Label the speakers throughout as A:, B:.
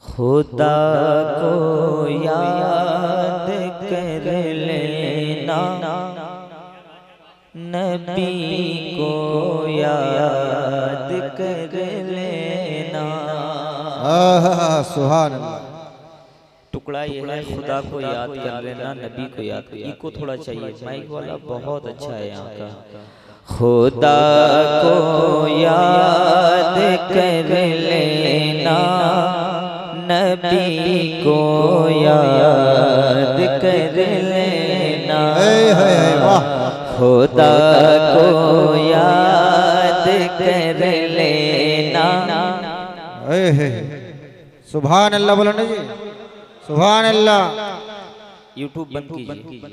A: खुदा को याद कर लेना, नबी को याद कर लेना।
B: सुभान अल्लाह।
A: टुकड़ा ये है, खुदा को याद कर लेना, नबी को याद कर। इको थोड़ा चाहिए, माइक वाला बहुत अच्छा है यहाँ का। खुदा को याद कर लेना, नबी को याद कर लेना। खुदा को याद कर लेना।
B: सुभान अल्लाह बोलो ना जी, सुभान अल्लाह।
A: यूट्यूब बंद कीजिए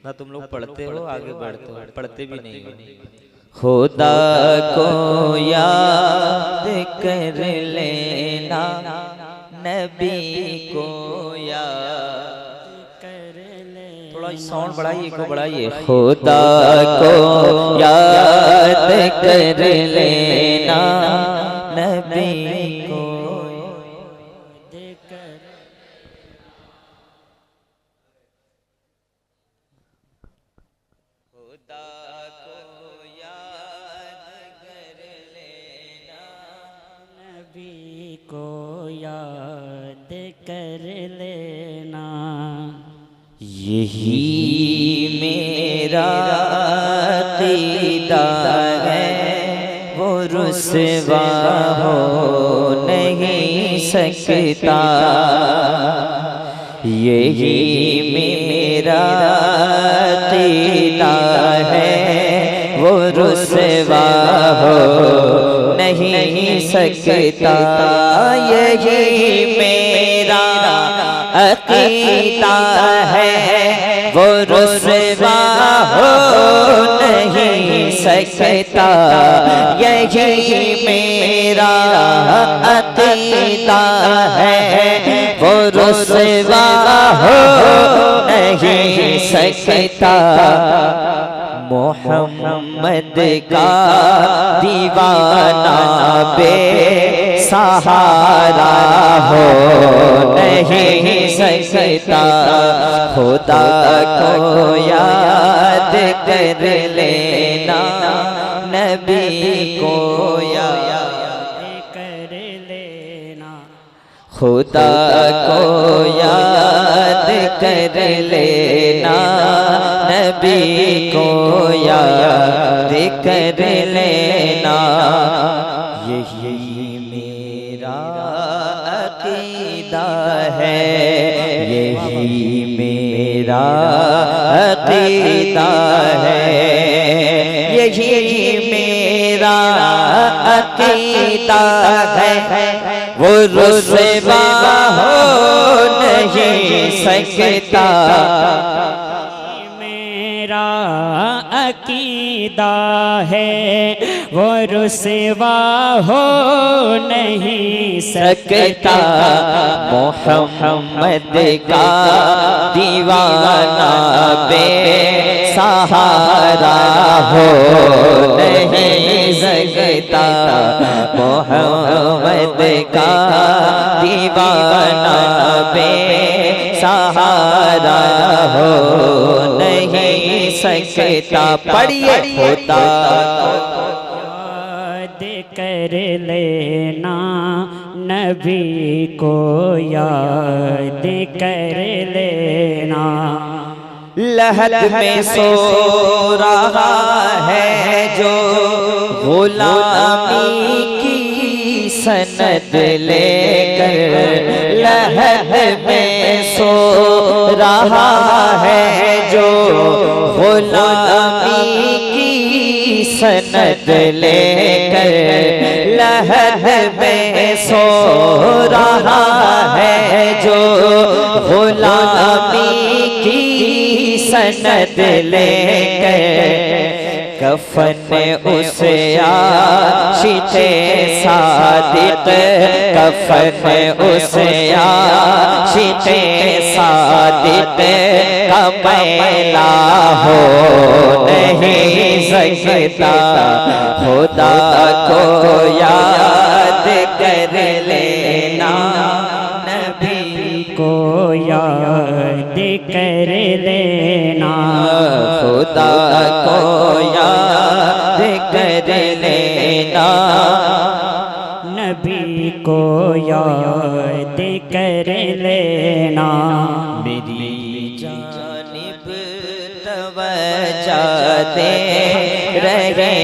A: ना, तुम लोग पढ़ते हो आगे बढ़ते हो, पढ़ते भी नहीं हो। खुदा को याद कर लेना, नबी को याद कर लेना। थोड़ा साउंड बढ़ाइए, को बढ़ाइए। खुदा को याद कर लेना, नबी को
C: को याद कर लेना।
A: यही मेरा अक़ीदा है, वो रुसवा हो नहीं सकता। यही मेरा अक़ीदा है, वो रुसवा हो नहीं सकता। यही मेरा अक़ीदा है, वो रुसवा हो नहीं सकता। यही मेरा अक़ीदा है, वो रुसवा हो नहीं सकता। मोहम्मद का दीवाना बेसहारा हो नहीं सकता। खुदा को याद कर लेना, नबी को याद
C: कर लेना।
A: खुदा को याद कर लेना, नबी को याद कर लेना। यही मेरा अक़ीदा है, यही मेरा अक़ीदा है। यही मेरा अक़ीदा है, वो रुसवा हो नहीं सकता।
C: मेरा अक़ीदा है, वो रुसवा हो नहीं सकता।
A: मोहम्मद का दीवाना बेसहारा हो नहीं सकता। मोहम्मद का दीवाना बेसहारा हो नहीं सकता। पढ़िए। खुदा
C: याद कर लेना, नबी को याद कर लेना।
A: लहद में सो रहा है जो गुलामी की सनद लेकर। लहद में सो रहा है जो गुलामी की सनद लेकर। लहद में सो रहा है जो गुलामी की सनद लेकर। कफन उसे आशिक़े सादिक़, कफन उसे आशिक़े सादिक़ का मैला हो नहीं सकता। खुदा को याद कर लेना नबी
C: को याद कर लेना,
A: खुदा को याद कर लेना
C: नबी को याद कर लेना।
A: मेरी जानिब तवज्जो दे रहे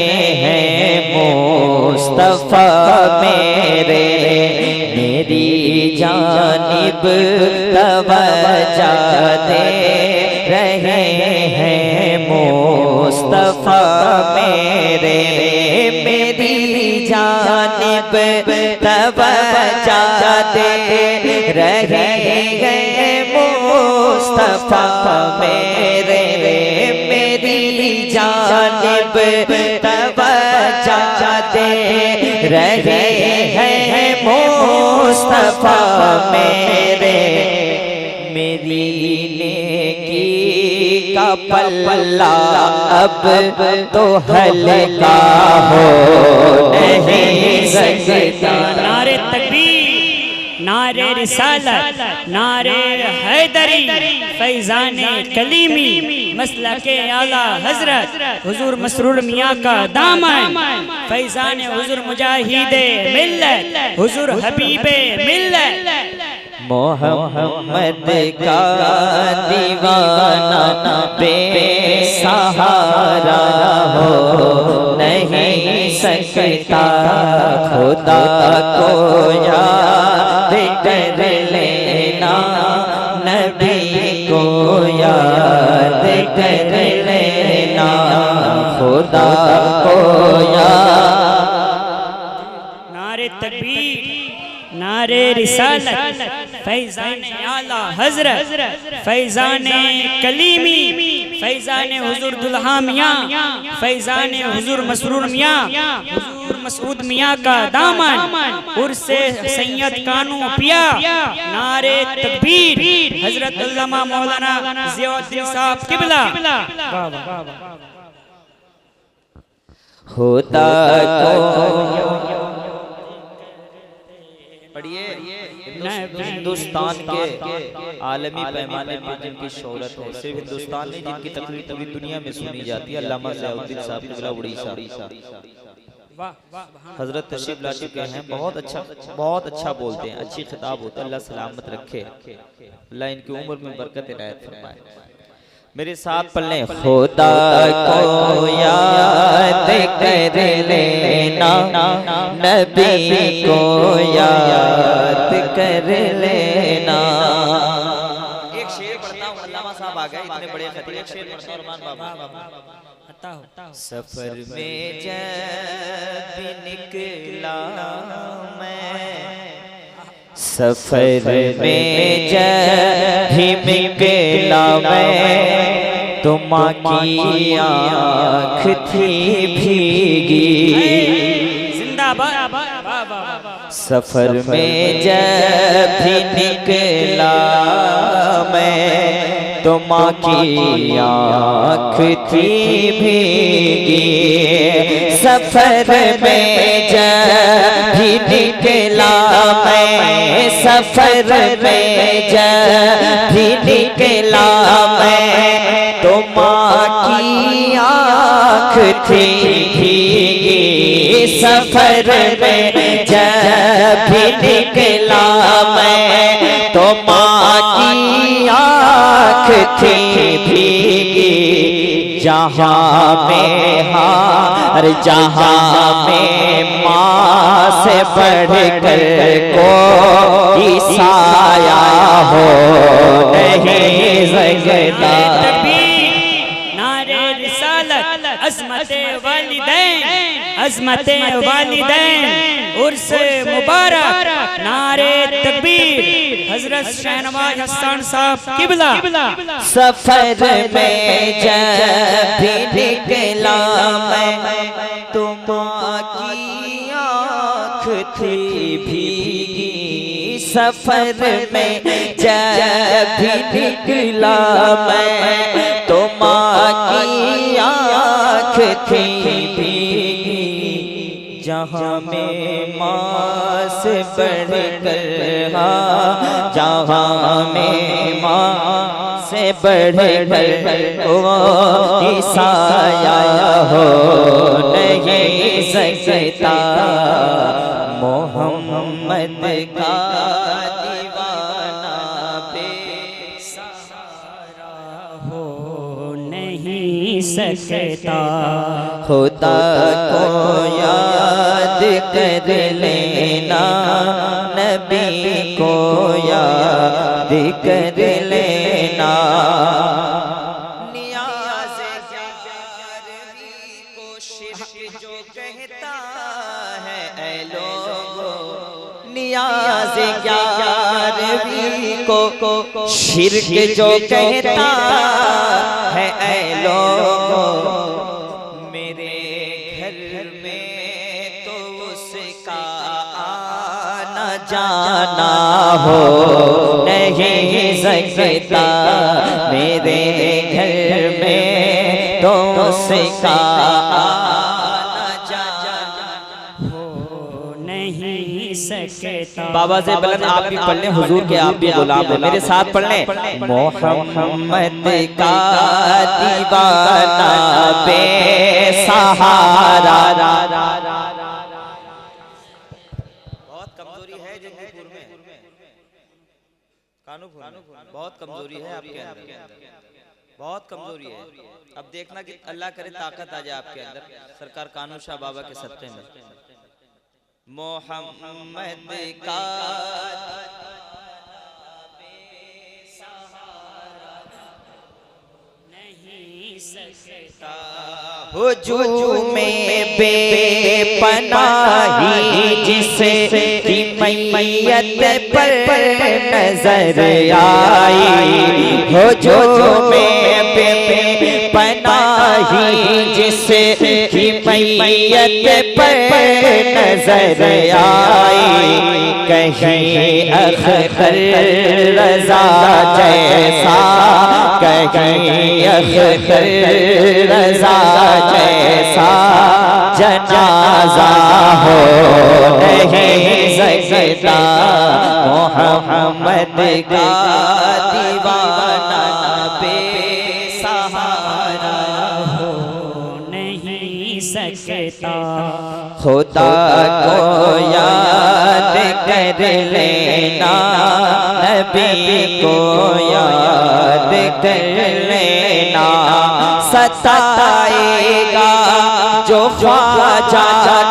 A: हैं मुस्तफा मेरे, मेरी जानिब तवज्जो दे रहे हैं मुस्तफा मेरे, मेरी जानिब तवज्जो दे रहे हैं मुस्तफा मेरे, मेरी जानिब तवज्जो दे रहे हैं मुस्तफा मेरे, मेरी नेकी का पल्ला अब तो हल्का हो नहीं सकता।
C: नारे तकबीर, नारे रिसालत, नारे हैदरी, फैज़ाने कलीमी, मसलके आला हजरत हुजूर मसरूर मियाँ का दामन, फैज़ाने हुजूर मुजाहिदे मिल्लत, हुजूर हबीबे मिल्लत,
A: मोहम्मद का दीवाना बेसहारा हो नहीं सकता, खुदा को याद कर लेना नबी को याद कर लेना, खुदा को याद।
C: नारे तकबीर, नारे रिसालत, फैज़ाने आला हजरत, फैज़ाने कलीमी, फैज़ाने हुजूर दुल्हा मियाँ, फैज़ाने हुजूर मसरूर मियाँ, हुजूर मसूद मियाँ का दामन, उर्से सैयद कानू पिया। नारे तकबीर, हजरत अल्लामा मौलाना ज़ियाउद्दीन साहब किबला।
A: खुदा को पढ़िए। हिंदुस्तान के आलमी पैमाने पर जिनकी शोहरत है, सिर्फ हिंदुस्तान नहीं जिनकी तकरीर पूरी दुनिया में सुनी जाती है, अल्लामा ज़ियाउद्दीन साहब किबला उड़ीसा। हजरत तशरीफ ला चुके हैं, बहुत अच्छा बोलते हैं, अच्छी खिताब होता है, अल्लाह सलामत रखे, अल्लाह इनकी उम्र में बरकत इनायत फरमाए। मेरे साथ पढ़ लें, खुदा को याद कर लेना नबी को याद कर लेना। एक शेर पढ़ता हूँ, अल्लामा साहब आ गए, इतने बड़े खतीब, एक शेर पढ़ता हूँ अरमान बाबा। सफर में जब निकला मैं, सफर में जब निकला मैं, तुम की आँख थी भीगी,
C: जिंदाबाद।
A: सफर में जब निकला मैं, तुम की आँख थी भीगी, सफर में जब निकला मैं, सफर में जब निकला मैं, तुम की आँख थी भीगी, सफर में जब निकला मैं, तुम की आँख थी भीगी, जहाँ में हार जहाँ में माँ से बढ़कर कोई साया हो नहीं सकता।
C: नारे रिसालत, अज़मते वालिदैन, अज़मते वालिदैन, उर्स मुबारक, नारे तकबीर, हजरत शहनवाज हसन साहब किबला।
A: सफर में जब निकला मैं, तुम की आँख थी भीगी, सफर में जब निकला मैं, तुम की आँख थी भीगी, जहाँ में माँ बढ़कर हाँ जहाँ में माँ से बढ़कर कोई साया हो नहीं सकता मोहम्मद का दीवाना बेसहारा
C: हो नहीं सकता
A: खुदा को याद कर लेना नबी को याद कर लेना नियाज़ ग्यारहवीं को शिर्क जो कहता है ऐ लोगों नियाज़ ग्यारहवीं को शिर्क जो कहता है ऐ लोगों मेरे घर में तो उसका आना जाना हो नहीं सकता मेरे घर में तो उसका आना जाना
C: हो नहीं सकता।
A: बाबा से बुलंद आप भी पढ़ लें हुजूर के आप भी गुलाम हो मेरे साथ पढ़ लें मोहम्मद का दीवाना बेसहारा बहुत कमजोरी है जंगीपुर में कानूपुर बहुत कमजोरी है आपके अंदर बहुत कमजोरी है अब देखना कि अल्लाह करे ताकत आ जाए आपके अंदर सरकार कानू शाह बाबा के सत्ते में मोहम्मद का
C: नहीं सकता
A: हुजूम में बेपनाही जिसे की मैयत पर नजर आई हुजूम में बेपनाही जिसे की मैयत पर नजर आई कहीं अख्तर रज़ा जैसा कहीं अख्तर रज़ा जैसा जनाजा हो नहीं सकता मोहम्मद का दीवाना बेसहारा
C: हो नहीं सकता
A: खुदा को याद कर लेना नबी को याद कर लेना सताएगा जो ख्वाजा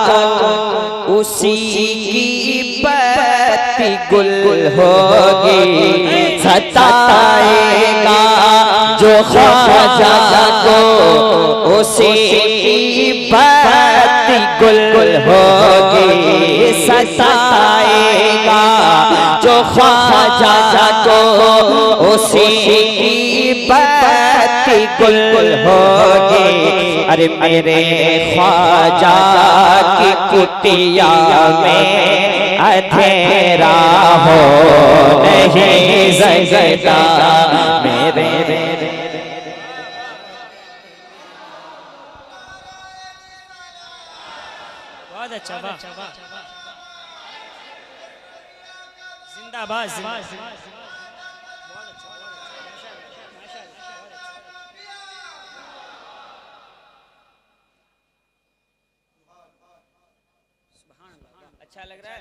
A: को उसी की पत्ती गुल होगी सताएगा जो ख्वाजा को उसी की पत्ती गुल होगी सताएगा जो ख्वाजा को उसी की पत्ती गुल होगी अरे मेरे ख्वाजा की कुटिया में अंधेरा हो नहीं सकता मेरे
C: बहुत अच्छा जिंदाबाद
A: अच्छा लग रहा है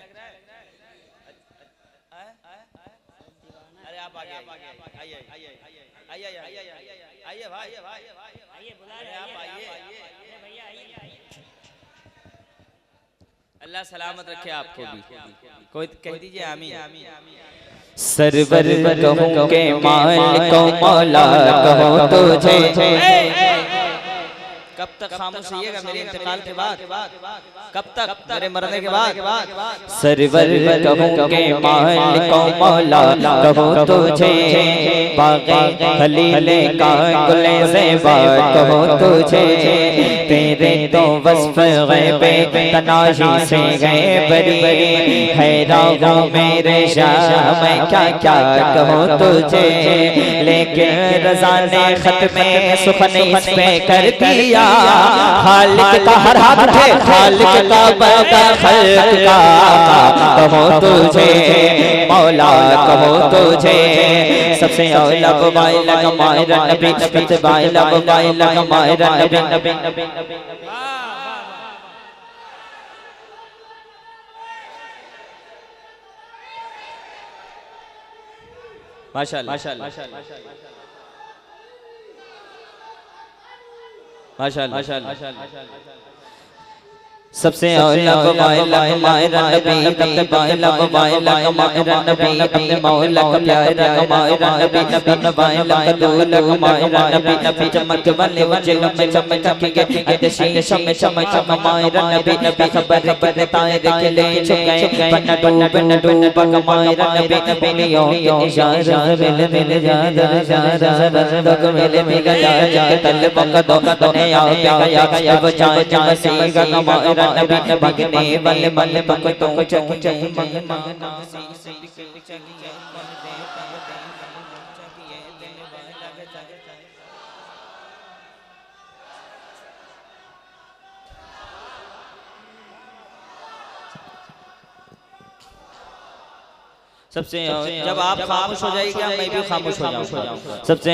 A: अरे आप आगे आइए आइए भाई
C: आइए बुला रहे
A: आप आइए
C: भैया आइए
A: अल्लाह सलामत रखे आपको भी कोई कह दीजिए आमीन सरवर कहूं के मालिक मौला कहूं तुझे कब तक खामोश रहिएगा मेरे इंतकाल के बाद कब तक मेरे मरने के बाद सरवर कहूं के मालिक मौला कहूं तुझे बाग़े खलीले का गुले ज़ेबा कहूं तुझे तेरे तो वस्फ़ ग़ैबे तनाही से गए बरी हैरान हूँ मेरे शाह मैं क्या क्या कहूं तुझे लेकिन रज़ा ने ख़त्मे सुख़न इस पे कर दिया खालिक का हर हाथ उठे, खालिक का बंदा खल्क का, कहो तुझे मौला कहो तुझे, सबसे औला वाइला कमायरा नबी, सबसे वाइला वाइला कमायरा नबी। माशाअल्लाह सबसे औला वाइला कमायरा नबी, सबसे वाइला वाइला कमायरा नबी, अपने मौला का प्यारा कमायरा नबी, अपने वाइला का दूल्हा कमायरा नबी, नबी चमक वाले वजलों में चमक के अदशी शम शम कमायरा नबी, नबी खबर पर ताए के ले चुके बन डूब कमायरा नबी, नबी यो इशारा मिल मिल जा जा जा तक मिल मिल जा जा तल पक दो ने आ गया अब जाए जा सी कमायरा नबी, भगने वाले वाले भक्तों चक चक मंगना सबसे जब आप खामोश हो जाइएगा मैं भी खामोश हो जाऊंगा। सबसे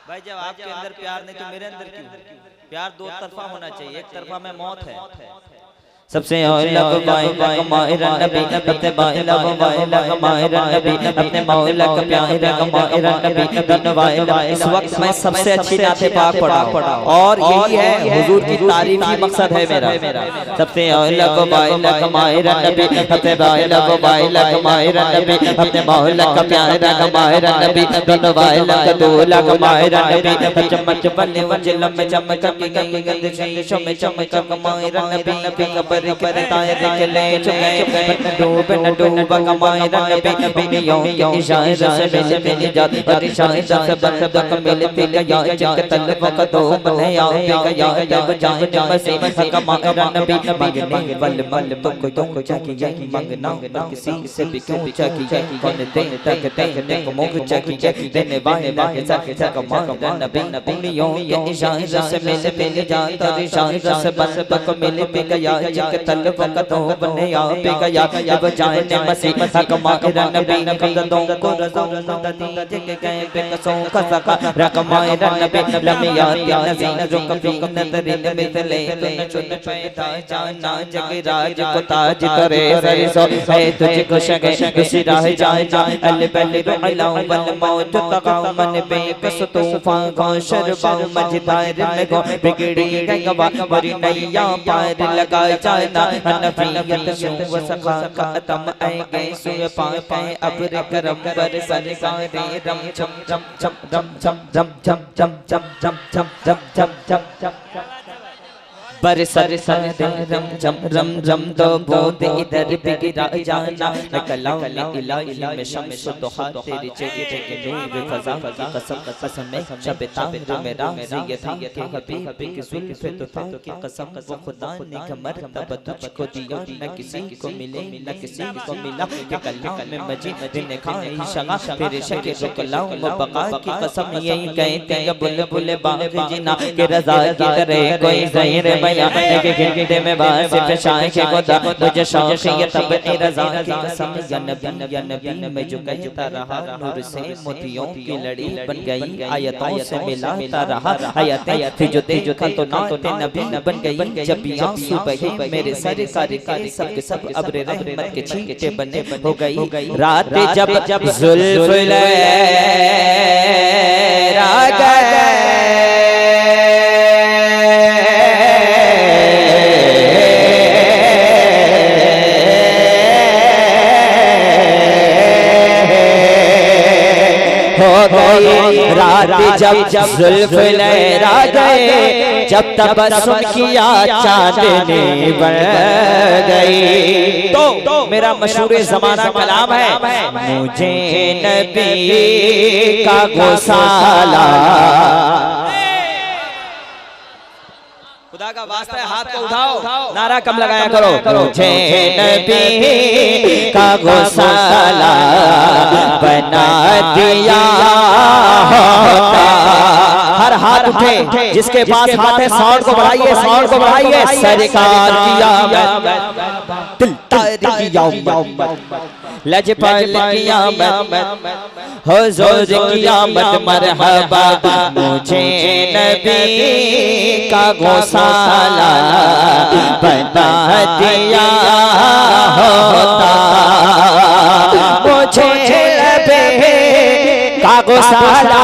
A: भाई जब आपके अंदर प्यार नहीं तो मेरे अंदर क्यों? प्यार दो तरफा होना चाहिए, एक तरफा में मौत है। सबसे औला वाइला कमायरा नबी, सबसे वाइला वाइला कमायरा नबी, अपने मौला का प्यारा कमायरा नबी, धन्यवाद। इस वक्त मैं सबसे अच्छी नाते पाक पढ़ा और यही है हुजूर की तारीफ ही मकसद है मेरा। सबसे औला वाइला कमायरा नबी, सबसे वाइला वाइला कमायरा नबी, अपने मौला का प्यारा कमायरा नबी, धन्यवाद का दूल्हा कमायरा नबी, चमक बल्ले वजल में चमक के गंगे गंदे शीशों में चमक कमायरा नबी, नबी खबर ताए देख ले चुके डूब कमायरा नबी, नबी यो इशारा से मिल मिल जाती और इशारा से बंदा को मिलती गया जग तल वक्त दो बने आ गया जब जाए जब से कमायरा नबी, नबी बल बल तो कोई चाहिए मंगना किसी से भी क्यों चाहिए कौन दे तक देखने को मुख चाहिए देने वाला के साथ कमायरा नबी, नबी यो इशारा से मिल मिल जाता और इशारा से बंदा को मिलती गया तल वक्त हो बने आ पे गया जब जाए ने मसीह कमायरा नबी, कदमों को रज़ा दीजे के गए बेकसों का सका रकमायरा नबी, लमिया नज़ीर जो कभी नजरिन मिसले तुम चुन पैदा जाना जग राज को ताज करे सरिसो है तुझको शगे किसी राह जाए जा अल बल रुलाऊ बल मौत तकाऊ मन बेकस तूफान का शरबाऊ मझदार में गो बिगड़ी गई गवा बरी नैया पार लगाए जाए ना नफियत शो वसखा का तम आएगे सुय पाए अब्र करम बर सरगारे रम छम छम छम रम छम छम छम छम छम छम छम छम छम छम बर सर सर रम जम रम रम दो बोद इधर बिगड़ा जाना कलाम इलाही में शम्स दुहा तेरी जगह जगह नूर फजा की कसम कसम में शब तार मेरा ये था कि हबीब की जुल्फ तो था की कसम वो खुदा ने मर्तबा तुझको दिया न किसी को मिले न किसी को मिला कि कलाम में मजीद ने खाई शगा तेरे शके जो कलाम बका की कसम यही कहते हैं बुलबुल बाग जिना के रजा की तरह कोई ज़हीर के गिरगिटे में बास पे शाय के गोदा मुझे शौक ये तब ए रज़ा की कसम या नबी मैं जो कहता रहा नूर से मोतियों की लड़ी बन गई आयतों से मिलाता रहा आयतें थी जो दे जो था तो नाते नबी बन गई जब आंसू बहे मेरे सरकार के सब के सब अब्र रहमत के छींटे बने हो गई रात जब जुल्फ लहरा गए रात जब जुल्फ लहरा गए जब तबस्सुम किया चांदनी बन गई तो मेरा मशहूर ज़माना कलाम है मुझे नबी का गोसाला खुदा का वास्ता है, हाथ को उठाओ, नारा कम लगाया करो। मुझे नबी का गौसाला बना दिया होता। हर हाथ उठे, जिसके पास हाथ है साउंड को बढ़ाइए, साउंड को बढ़ाइए। सरकार किया दिल तार किया लजपाल कियामत हुजूर कियामत मरहबा। मुझे नबी का गौसाला बना दिया होता। मुझे नबी का गौसाला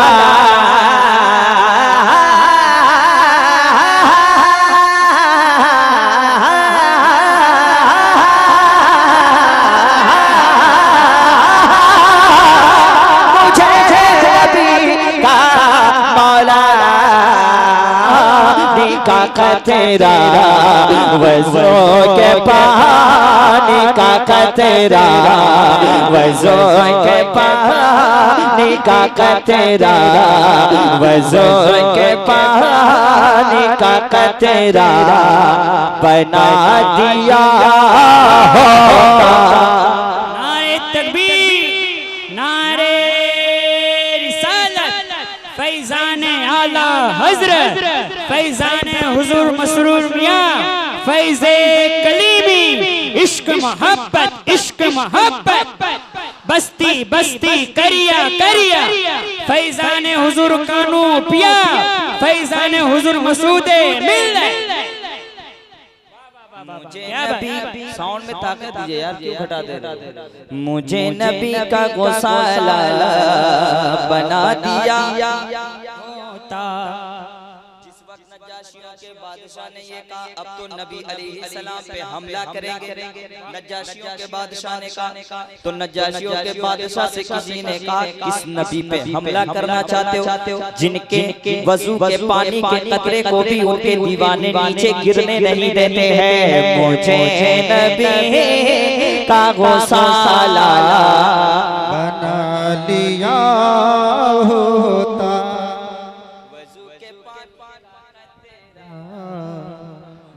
A: का तेरा वज़ो के पानी का तेरा वज़ो के पानी का तेरा वज़ो के पानी का तेरा बना दिया होता।
C: नारे तकबीर, नारे रिसालत, फैज़ान आला हज़रत, फैज़ान हुजूर मसरूर मियां, फैज़े कलीमी, इश्क मोहब्बत, इश्क मोहब्बत, बस्ती बस्ती करिया करिया, फैज़ान हुजूर कानू पिया, फैज़ान हुजूर मसूदे मिल।
A: मुझे नबी साउंड में ताकत दीजिए यार, क्यों घटा दे रहे? मुझे नबी का गौसाला बना दिया होता। जिस वक्त नज्जाशियों के बादशाह ने ये कहा अब तो नबी अलैहिस्सलाम पे हमला करेंगे, नज्जाशियों के बादशाह ने कहा, तो नज्जाशियों के बादशाह से किसी ने कहा इस नबी पे हमला करना चाहते हो जिनके वजू के पानी के कतरे को भी उनके दीवाने नीचे गिरने नहीं देते हैं। मुझे नबी का गौसाला
B: बना लिया होता।
A: वजू के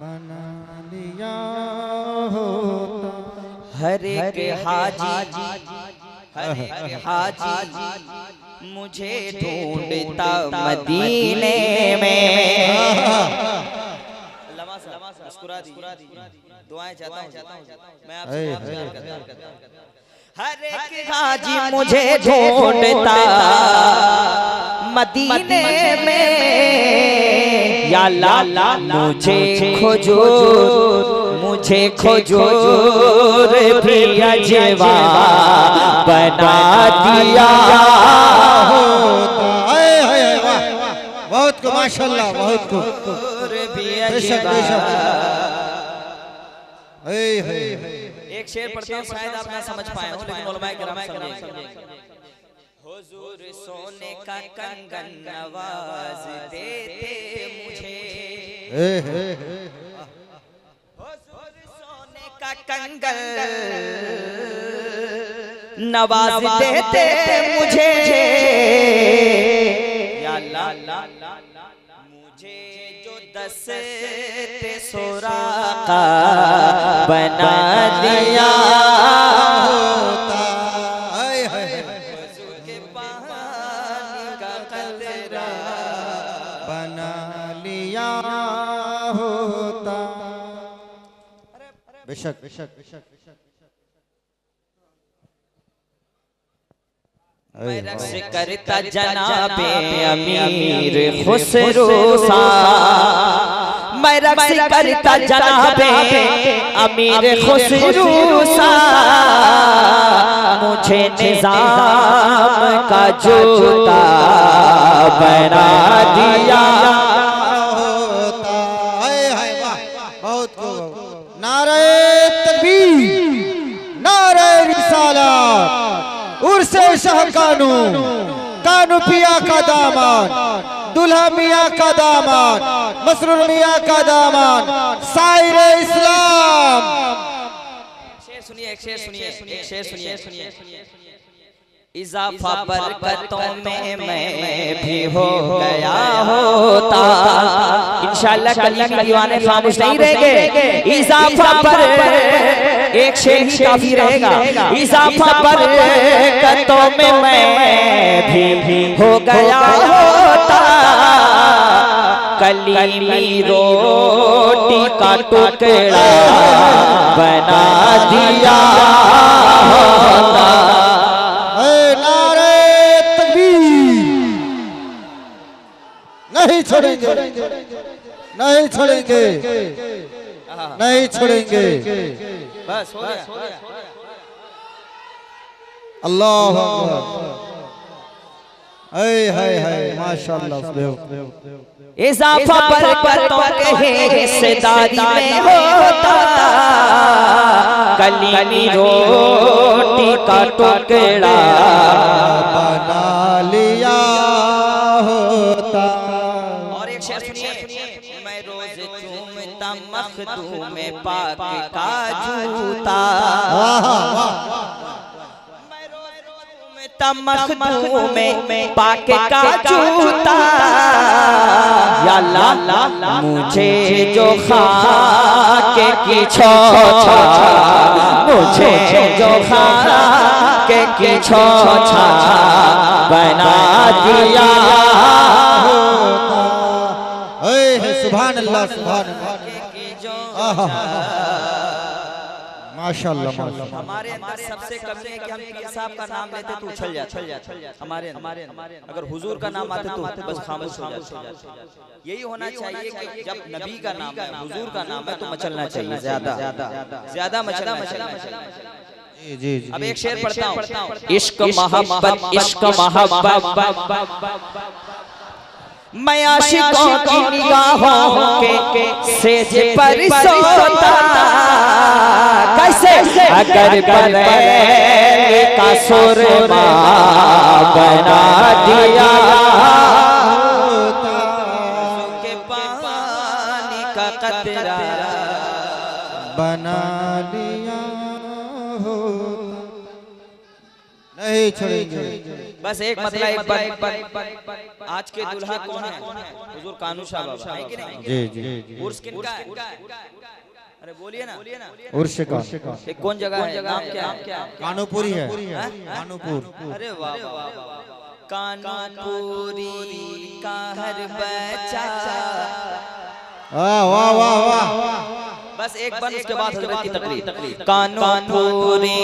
B: बना लिया होता।
A: हर एक हाजी मुझे ढूंढता मदीने में। दुआएं चाहता हूं मैं आपसे, हर एक हाजी मुझे ढूंढता मदीने में। या ला मुझे खोजूर भी अजवा बना दिया
B: होता। बहुत को माशाल्लाह, बहुत को बेशक बेशक।
A: एक शेर पढ़ता हूं, शायद आप ना समझ पाए हो लेकिन उलमाए किराम समझेंगे। हुजूर सोने का कंगन नवाज देते मुझे, हुजूर सोने का कंगन नवाज देते मुझे। या अल्लाह मुझे जो 10 सोराका बना दिया होता। वज़ू के पानी का कतरा
B: बना लिया होता। बेशक बेशक बेशक।
A: मैं रक्स करता जनाबे अमीर खुसरो सा, मैं रक्स करता जनाबे अमीर खुसरो सा। मुझे निजाम का जूता बना दिया
B: होता। बहुत को नारे तकबीर, नारे रिसालत, उर्से शाह कानू, कानू पिया का दामन, दुल्हा मियाँ का दामन, मसरूर मियाँ का दामन, साहिरे इस्लाम।
A: शेर सुनिए, एक शेर सुनिए, एक शेर सुनिए। इजाफा बरकतों में मैं भी हो गया होता। इंशाअल्लाह कलीमी दीवाने खामोश नहीं रहेंगे। इजाफा पर एक शेर ही काफी रहेगा। इजाफा बरकतों में मैं भी हो गया होता। कलीमी रोटी का टुकड़ा बना दिया होता।
B: नहीं छोड़ेंगे, नहीं छोड़ेंगे, नहीं छोड़ेंगे।
A: बस हो गया।
B: अल्लाह हाय माशाअल्लाह।
A: इजाफा बरकतों के हिस्सेदारी में होता। कलीमी रोटी का टुकड़ा
B: बना लिया होता।
A: और एक शेर सुनिए। मैं रोज चूमता मखदूम में पाक का जूता। मैं रोज चूमता मखदूम में पाक का जूता। या अल्लाह मुझे जो खाके की छोछा, मुझे जो खाके की छोछा बना दिया
B: सुभान अल्लाह, सुभान अल्लाह, माशाअल्लाह माशाअल्लाह।
A: हमारे अंदर सबसे कमी है कि हम पीर साहब का नाम लेते तो उछल जाते हमारे अगर हुजूर का नाम आते तो बस खामोश हो जाते। यही होना चाहिए कि जब नबी का नाम है, हुजूर का नाम है तो मचलना चाहिए, ज्यादा मचलना चाहिए।
B: जी।
A: अब एक शेर पढ़ता हूँ। इश्क मोहब्बत, इश्क मोहब्बत मैं आशिकों की निगाहों के सेज पर सोता। कैसे अगर बरेली का सुरमा बना दिया के पानी का कतरा
B: बना लिया हो। नहीं छोड़ेंगे।
A: बस एक मतलब एक बार आज के दुल्हा कौन है? हुजूर कानू शाह बाबा है कि नहीं?
B: जी।
A: उर्स किनका है? अरे बोलिए ना।
B: उर्स का
A: एक कौन जगह है? नाम क्या है?
B: कानूपुरी है। कानूपुर।
A: अरे वाह कानूपुरी का हर बच्चा।
B: वाह वाह वाह वाह।
A: बस एक बार उसके बाद हजरत की तकरीर। कानूपुरी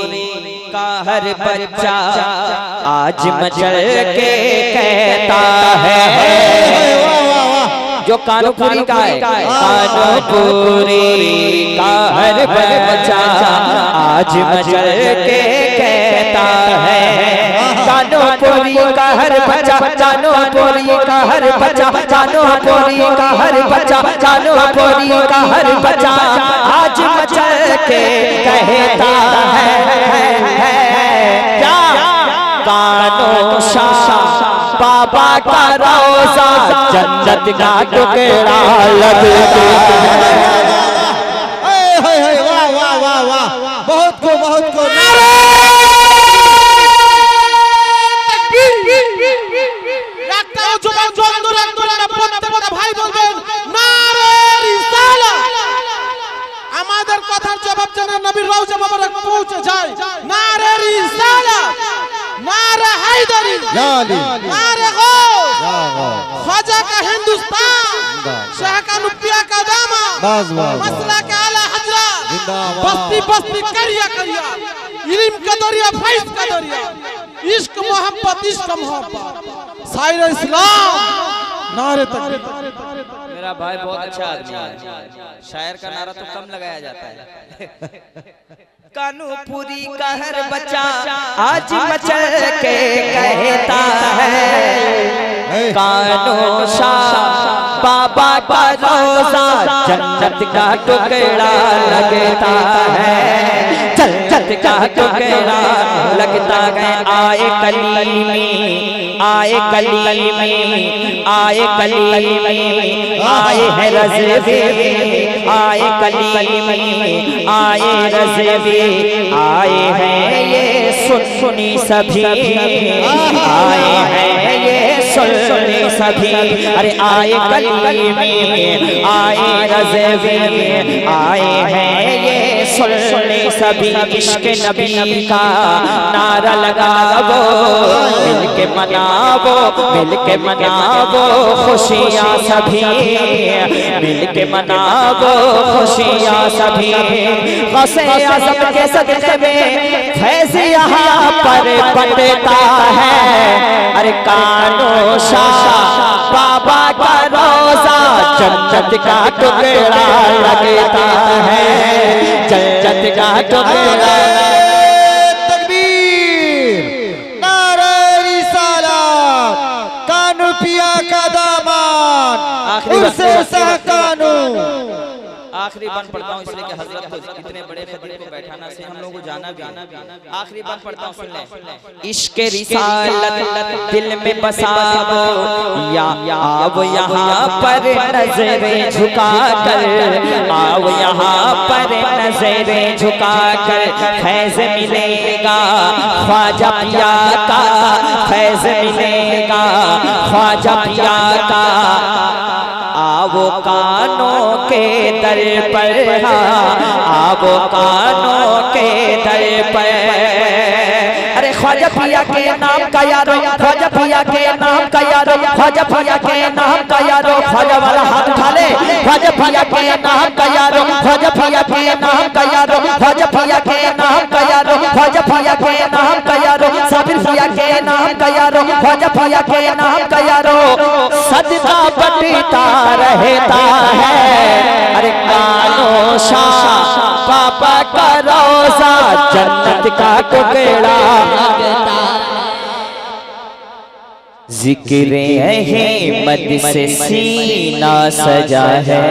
A: का हर बच्चा आज मचल के कहता है। जो कानूपुरी का है, कानूपुरी का हर बच्चा आज मचल के कहता है। कानूपुरी का हर बच्चा, कानूपुरी का हर बच्चा, कानूपुरी का हर बच्चा, कानूपुरी का हर बच्चा आज मचल के कहता है। क्या कानो शाह बाबा का रोजा जन्नत का टुकड़ा लगता है।
B: वाह वाह वाह वाह। बहुत को
D: আমাদের কথার জবাব যেন নবীর রওজা মোবারক পৌঁছে যায়। নারে রিসালাত, নারে হায়দারি, नारे गौस, ख्वाजा का हिंदुस्तान, शाह का नुबिया का दामा, मसला के आला हजरत, बस्ती बस्ती करिया करिया, इल्म का दरिया, फैज़ का दरिया, इश्क मोहब्बत, शायर इस्लाम, नारे तकबीर।
A: मेरा भाई बहुत अच्छा आदमी है। शायर का नारा तो कम लगाया जाता है। कानूपुरी का हर बच्चा आज मचल के कहता है। कानो शाह बाबा का रोजा जन्नत का टुकड़ा लगता है। जन्नत का टुकड़ा लगता है। आए कलीमी, आए कलीमी, आए कलीमी, आए है रज़वी, आए कलीमी, आए रज़वी, आए हैं ये सुनी सभी, आए हैं ये सुनी सभी। अरे आए गली में, आए रज़वी में, आए हैं ये सुनी सभी। इश्क नबी का नारा लगावो, मिलके मनावो, मिलके मनावो खुशियाँ सभी, मिलके मनावो खुशियाँ सभी। गौसे आज़म के सदक़े में फैज़ यहाँ पर बटता है। अरे कानो शाह बाबा का रोज़ा जन्नत का टुकड़ा लगता है, जन्नत का टुकड़ा।
B: तकबीर, नारे रिसालत, कानू पिया का दामन, उर्से सह कानू।
A: आखिरी बंद पढ़ता हूँ इसलिए कि हजरत को इतने बड़े खतीब को बैठाना से हम लोगों को जाना भी। आखिरी बंद पढ़ता हूँ, सुन ले। इश्क रिसालत दिल में बसावो, या आओ यहाँ पर नजरें झुका कर, आओ यहाँ पर नजरें झुका कर। फैज़ मिलेगा ख्वाजा पिया का, फैज़ मिलेगा ख्वाजा पिया का। आवो कानों के दर पर, आवो कानों के दर पर। अरे ख्वाजा पिया के नाम का यारो, ख्वाजा पिया के नाम का यारो, ख्वाजा पिया के नाम का यारो। ख्वाजा वाला हाथ उठा ले। ख्वाजा पिया के नाम का यारो, ख्वाजा पिया के नाम का यारो, ख्वाजा पिया के नाम का यारो, ख्वाजा पिया के नाम का यारो। साबिर पिया के नाम का यारो, ख्वाजा पिया के नाम का यारो। सदका बटता रहता है। अरे कानो शाह बाबा का रोज़ा जन्नत का टुकड़ा। ज़िक्र अहमद से सीना सजा है,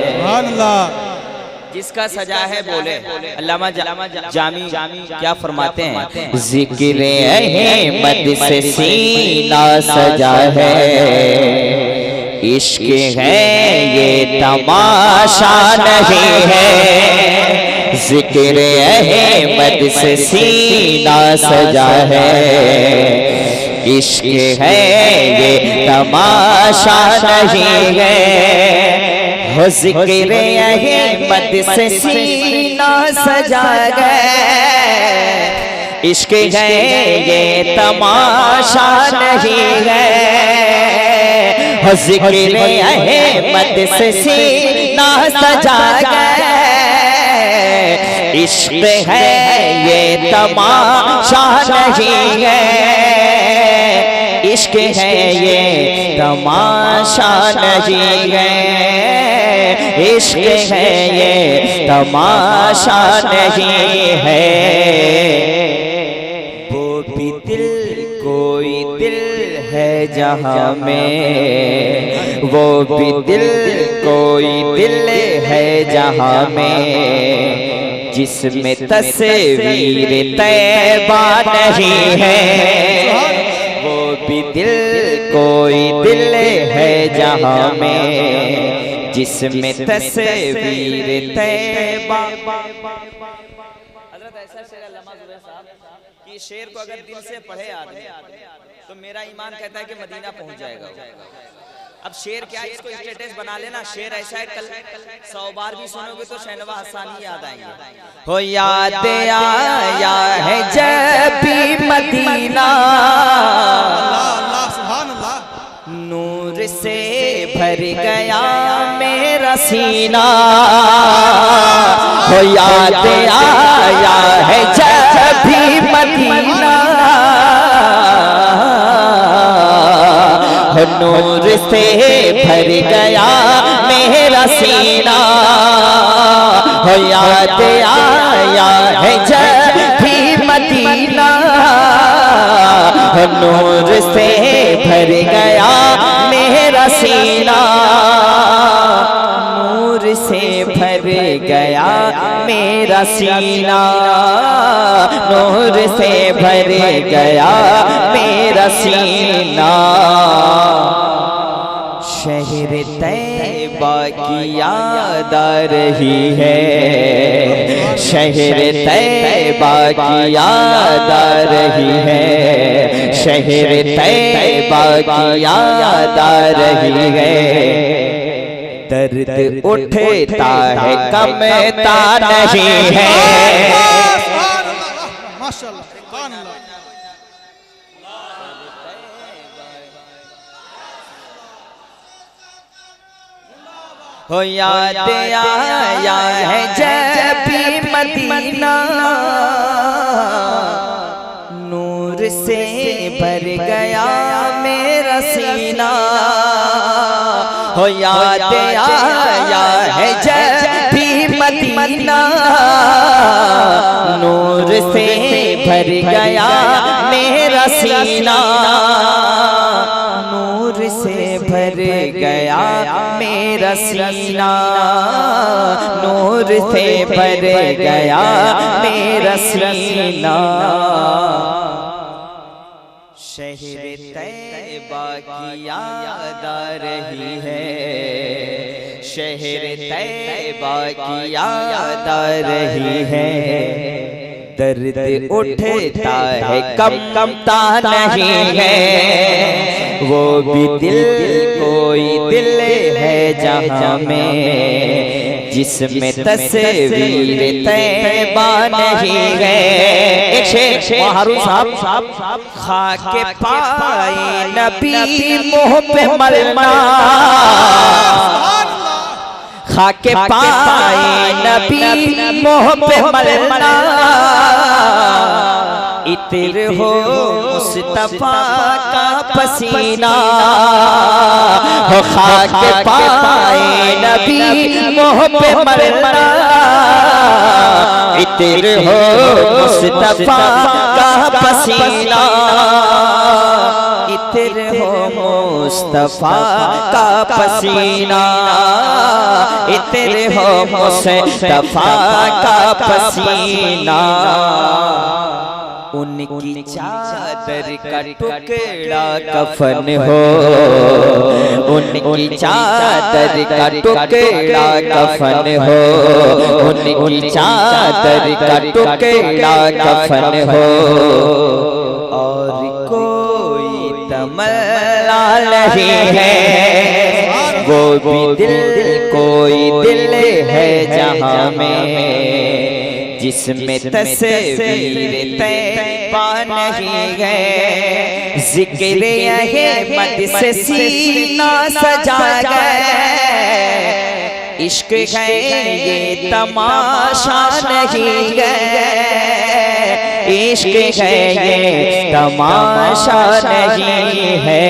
B: सुभान अल्लाह।
A: जिसका सजा है बोले। अल्लामा जामी क्या फरमाते हैं? ज़िक्र अहमद से सीना सजा है, इश्क है ये तमाशा नहीं है। ज़िक्र अहमद से सीना सजा है, इश्क है ये तमाशा नहीं है। हो ज़िक्र अहमद से सीना सजा है, इश्क है ये तमाशा नहीं है। हो ज़िक्र अहमद से सीना सजा है, इश्क है ये तमाशा नहीं है। इश्क है ये तमाशा नहीं है, इश्क है ये तमाशा नहीं है। वो भी दिल कोई दिल है जहाँ में, वो भी दिल कोई दिल है जहाँ में, जिसमें तस्वीर तैबा नहीं है। वो भी दिल कोई दिल है जहाँ में, जिसमें तस्वीर तैबा। हज़रत ऐसा शेर अल्लामा ज़ुबैर साहब कि शेर को अगर दिल से पढ़े आदमी तो मेरा ईमान कहता है कि मदीना पहुंच जाएगा। अब शेर क्या, इसको स्टेटस बना लेना। शेर ऐसा है, कल 100 बार भी सुनोगे तो शहनवाज़ हसानी याद आएंगे। हो याद आया है जब भी मदीना,
D: अल्लाह सुभान अल्लाह।
A: नूर से भर गया मेरा सीना। हो याद आया है जब भी मदीना, नूर से भर गया मेरा सीना। हो याद आया है जब भी मदीना, नूर से भर गया मेरा सीना। नूर से भर गया मेरा सीना, नूर से भर गया मेरा सीना। शहर तैबा की याद आ रही है, शहर तैबा की याद आ रही है, शहर तैबा की याद आ रही है। दर्द उठता है कमता नहीं है।
D: माशाअल्लाह सुभान अल्लाह।
A: हो याद आया है जब भी मदीना, नूर से भर गया मेरा सीना। हो याद आया है जब भी मदीना, नूर से भर गया मेरा सीना, नूर से भर गया मेरा सीना, नूर से भर गया मेरा सीना। शहर तैबा की याद आ रही है, शहर तैबा की याद आ रही है। दर्द उठता है कमता नहीं है, वो भी दिल कोई दिल है जहाँ में, जिसमें तस्वीर तैबा नहीं है। एक शेर हारून साहब, खाके पाए नबी मुँह पे मलना, खाके पाए नबी मुँह पे मलना, इतर हो मुस्तफा का पसीना। हो खाके पाए नबी मुँह पे मलना, इतर हो मुस्तफा का पसीना, इतर हो मुस्तफा का पसीना, इतर हो मुस्तफा का पसीना। उनकी चादर का टुकड़ा कफन हो, उनकी चादर का टुकड़ा कफन हो, उनकी चादर का टुकड़ा कफन हो। और कोई तमन्ना नहीं है, वो भी दिल कोई दिल है जहाँ में, जिसमें तस्वीर तैबा नहीं है। जिक्र अहमद से सीना सजा गए, इश्क है ये तमाशा नहीं है, इश्क है ये तमाशा नहीं है।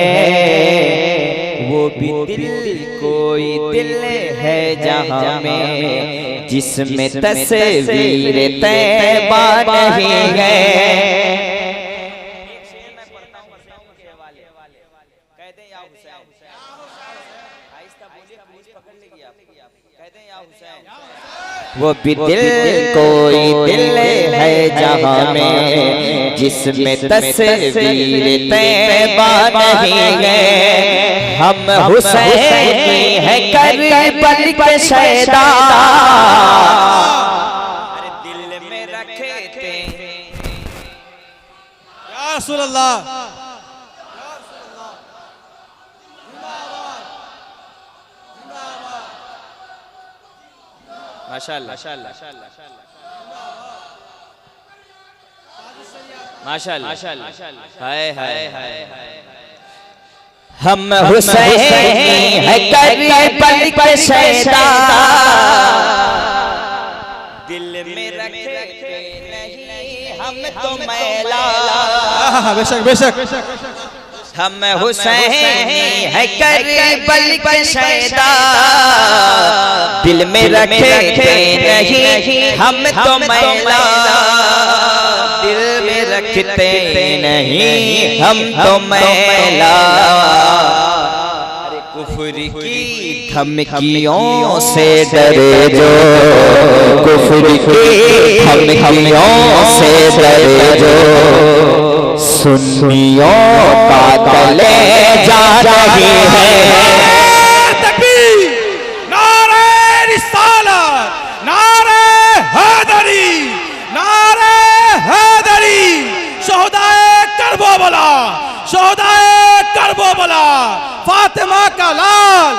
A: वो भी दिल कोई दिल है जहाँ में, जिसमें तस्वीर तैबा नहीं है। वो भी दिल कोई दिल है जहाँ में, जिसमें तस्वीर तैबा नहीं है। हम हुसैनी है करबल के शहदा, दिल में रखे थे
D: या रसूल अल्लाह।
A: माशाअल्लाह माशाअल्लाह, हाय हाय हाय। हम हुसैनी है करबल के शहदा, दिल में रखे नहीं हम तो मैला।
D: बेशक बेशक।
A: हम हुसैनी है करबल के शहदा, दिल में रखे नहीं हम तो मैला, दिल में रखते नहीं हम तो मैला। कुफ्र की धमकियों से डरे जो, कुफ्र की धमकियों से डरे जो, सुन्नियों का गले जा रही है।
D: तकबीर, नारे रिसालत, नारे हैदरी, शोहदाए करबला, फातिमा का लाल,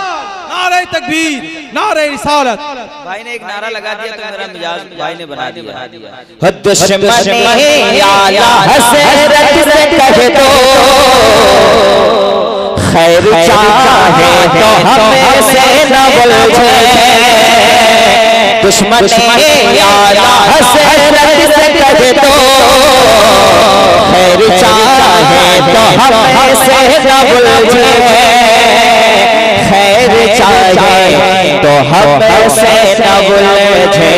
D: नारे तकबीर, नारे रिसालत।
A: भाई ने एक नारा लगा दिया तो मेरा मिजाज भाई ने बना दिया।
E: दुश्मन आला हसरत से कह दो, खैर चाहे तो हमें से न बुलझे। दुश्मन आला हसरत से कह दो, खैर चाहे तो हमें से न बुलझे। खैर चाहे तो हमें से न बुलझे।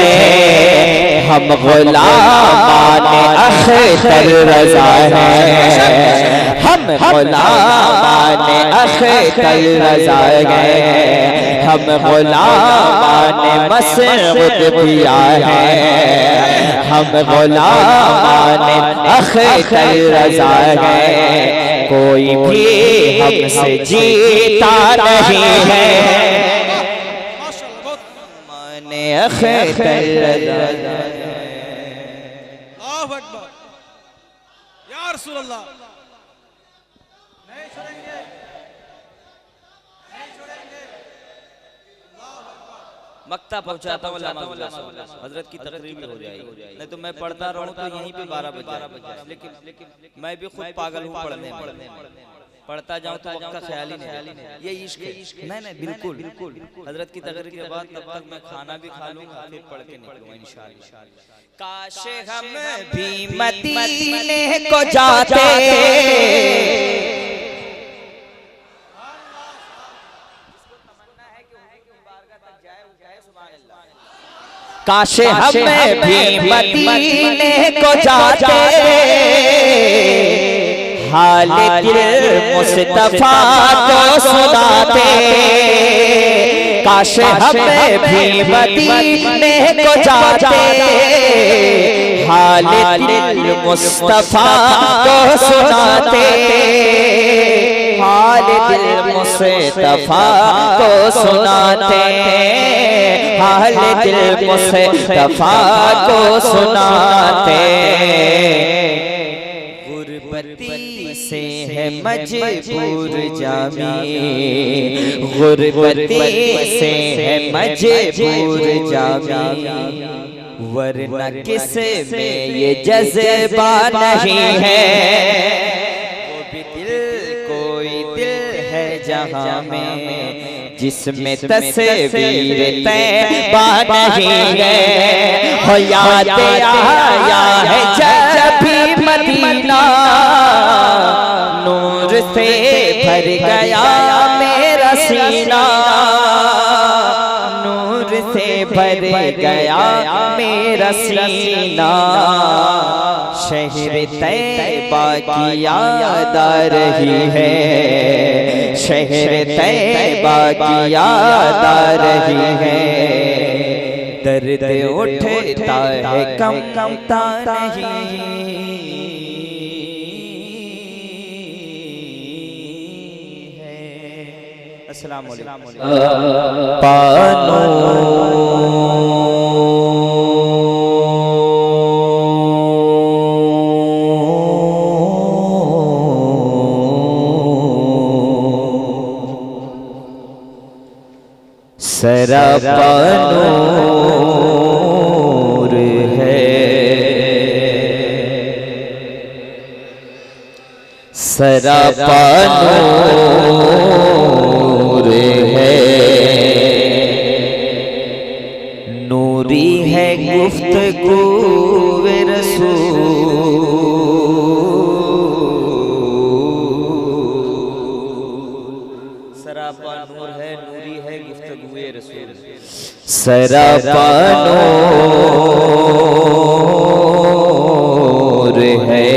E: हम गुलामाने अख्तर रज़ा हैं, हम गुलामाने अख्तर रज़ा हैं। हम गुलामाने मसऊद पिया हैं, हम गुलामाने अख्तर रज़ा हैं। कोई भी हमसे जीता नहीं है, माने अख्तर रज़ा हैं।
D: अल्लाहु अकबर, या रसूल अल्लाह। नहीं छोड़ेंगे, नहीं छोड़ेंगे।
A: मक्ता पहुंचाता हूँ हजरत की तकरीर हो जाएगी, नहीं तो मैं पढ़ता रहूँ तो यहीं पे 12 बजे। लेकिन मैं भी खुद पागल हूँ पढ़ने में, पढ़ता जाऊँ तो वक्त का ख्याल ही नहीं। ये इश्क है। नहीं बिल्कुल हजरत की तकरीर के बाद तब तक मैं खाना भी खा लूँगा, फिर पढ़ के निकलूँगा इंशाअल्लाह।
E: काश हम भी मदीने को जाते, काश हम भी मदीने को जाते। हाल दिल मुस्तफा को सुनाते। काश हम भी मदीने को जाते। हाल दिल मुस्तफा को सुनाते। हाल दिल मुस्तफा को सुनाते। हाल दिल मुस्तफा को सुनाते। गुरबती से है मजबूर जामी, गुरबती से है मजबूर जामी। वरना किस में ये जज्बा नहीं है। वो भी दिल कोई दिल है जहाँ में, जिसमें तस्वीर तैबा नहीं है। हो याद आया है जब भी मदीना, नूर से भर गया मेरा सीना। नूर से भर गया मेरा सीना। शहर तैबा की याद आ रही है, शहर तैबा की याद आ रही है। दर्द उठता है कम कमता नहीं है। अस्सलाम वालेकुम। पानो सरापा नूर है, सरापा नूर है। नूरी है गुफ्तगू रसूल,
A: सरापा नूर है, नूरी है गुफ्तगूए रसूल।
E: सरापा नूर है,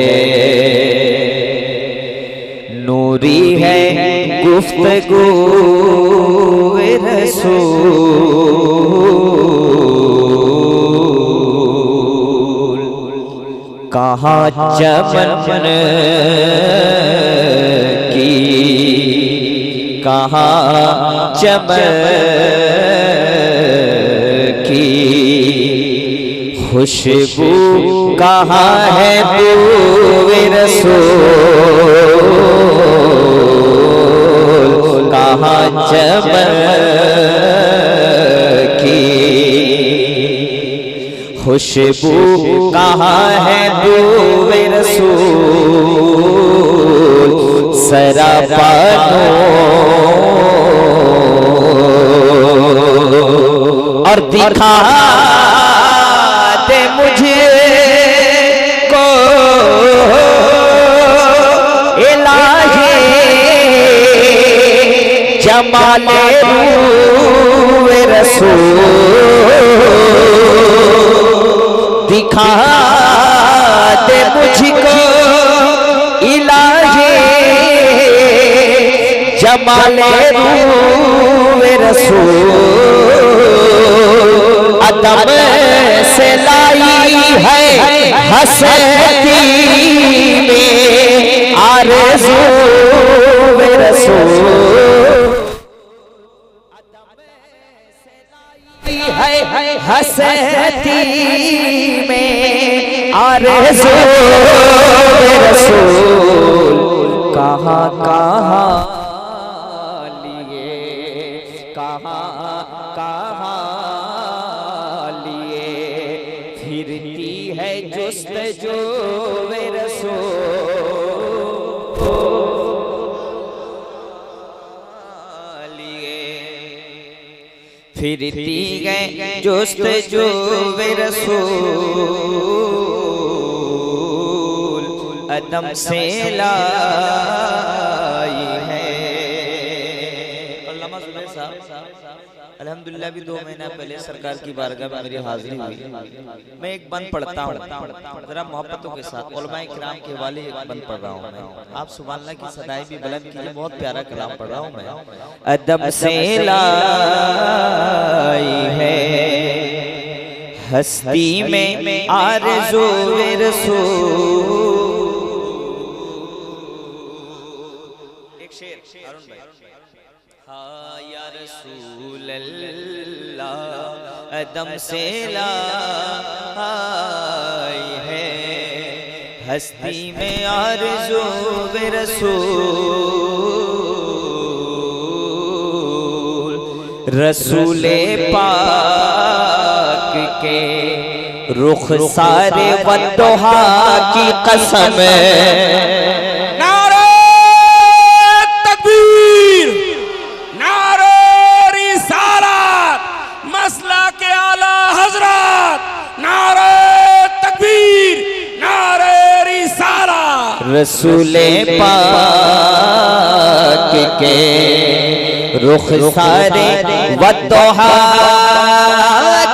E: नूरी है गुफ्तगू रसूल। कहाँ चमन की, कहाँ चमन की खुशबू, कहाँ है बूए रसूल। खुशबू कहाँ है बूए रसूल सरापा और दिखा दे मुझे को इलाही जमाले रूए रसूल दिखा दे मुझको इलाही जमाले रूए रसूल अदम से लाई है हसती में आरज़ू रसूल है हसती में आरज़ू रसूल कहाँ कहाँ लिए कहाँ लिए फिरती है जुस्तजू फिरती गए जुस्तजू रसूल अदम से लाई है। अल्हम्दुलिल्लाह भी 2 महीना पहले सरकार की बारगाह में मेरी हाजिरी हुई। मैं एक बंद पढ़ता हूँ जरा मोहब्बतों के साथ, उलमाए किराम के वाले एक बंद पढ़ रहा हूँ मैं। आप सुभान अल्लाह की सदाई भी बुलंद कीजिए, बहुत प्यारा कलाम पढ़ रहा हूँ मैं। अदब से लाई है हस्ती में आरज़ू रसूल। एक शेर अरुण भाई। हाँ या रसूल अल्लाह अदम से लाई है हस्ती में आरज़ू रसूल रसूले पाक के रुख सारे वद्दुहा की कसम रसूले पाक के रुख सारे वद्दुहा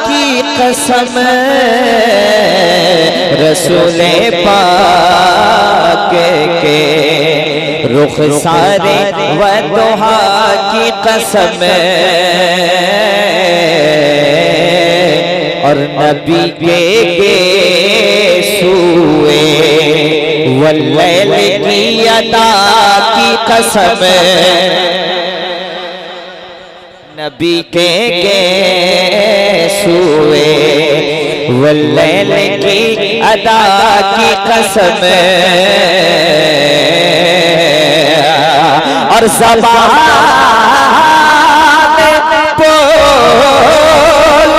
E: की कसम रसूले पाक के रुख सारे वद्दुहा की कसम और नबी के सूए वल्लैल की अदा की कसम नबी के सूए वल्लैल की अदा की कसम और ज़बान बोल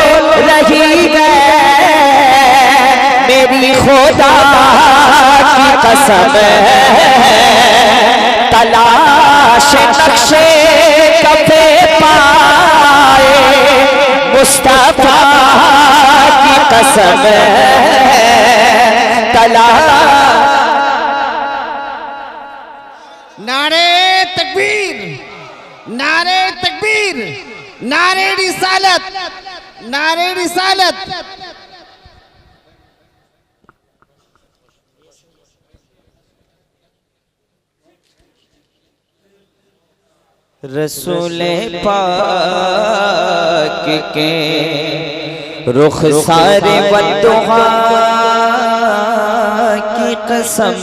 E: रही है मेरी खुदा की कसम तलाश नक्शे कफे पाए मुस्तफा की कसम
D: नारे तकबीर, नारे तकबीर, नारे रिसालत, नारे रिसालत।
E: रसूले पाक के रुख सारे वद्दुहा की कसम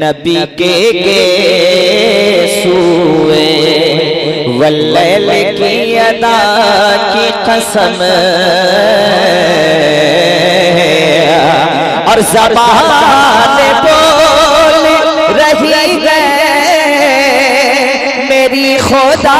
E: नबी के सूए वल्लैल की अदा की कसम और ज़बान बोल रही है मेरी खुदा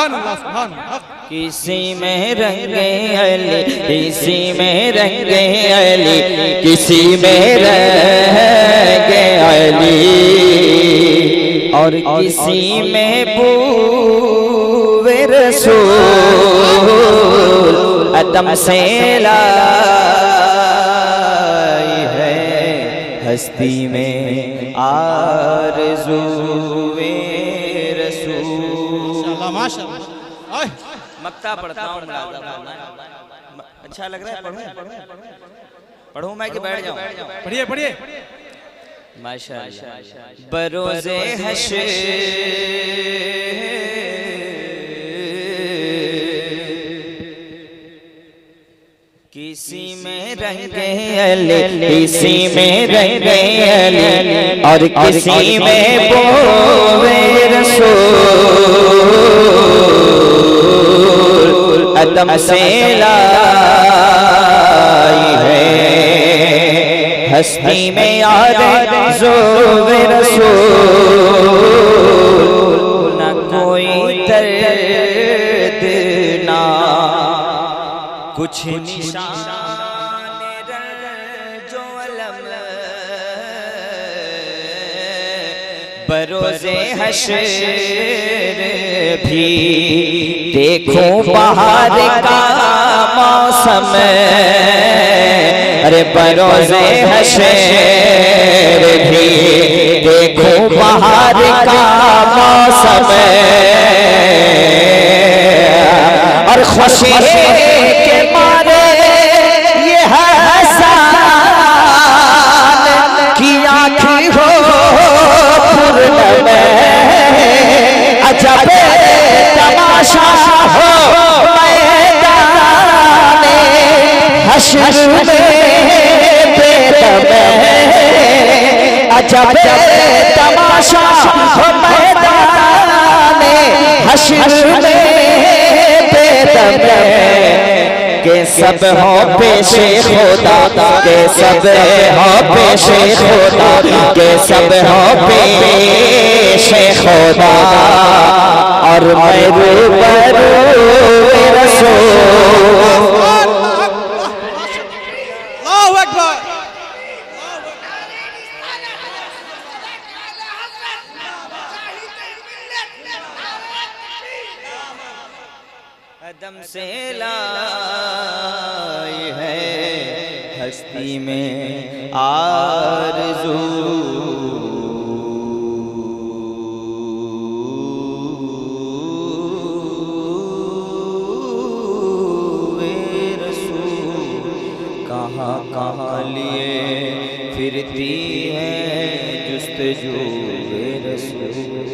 D: सुभान अल्लाह सुभान अल्लाह।
A: किसी में रंगे अली, किसी में रंगे अली, किसी में रंगे अली, और किसी में बूवे रसूल अदम से लाई है, हस्ती में आरज़ूए रसूल।
D: माशाअल्लाह। आए
E: मक्ता पढ़ता हूँ। अच्छा लग रहा है? पढ़ूं मैं कि बैठ जाऊं?
D: पढ़िए पढ़िए।
E: माशाअल्लाह। बरोज़े हश्र किसी में रंगे अली, किसी में रंगे अली, और किसी में बोवे रसूल अदम से लाई है, हस्ती में आरज़ूए रसूल, न कोई दर्द ना कुछ निशान जो अलम, बरोज़े हश्र भी देखूं बाहर का मौसम, अरे बरोज़े हश्र भी देखूं बाहर का मौसम, और खुशी के मारे ये हसन की आँखी हो पूर्णम, अजब तमाशा हो मैदाने हश्र में बेदम, अजब तमाशा हो मैदाने हश्र में के सब हो पेशे खुदा, के सब हो पेशे खुदा, के सब हो पेशे खुदा, और मैं रूबरू रसूल।
D: अल्लाहु अकबर।
E: अदम से लाई है, हस्ती में आरज़ूए रसूल, कहाँ कहाँ लिए फिरती है जुस्तजूए रसूल।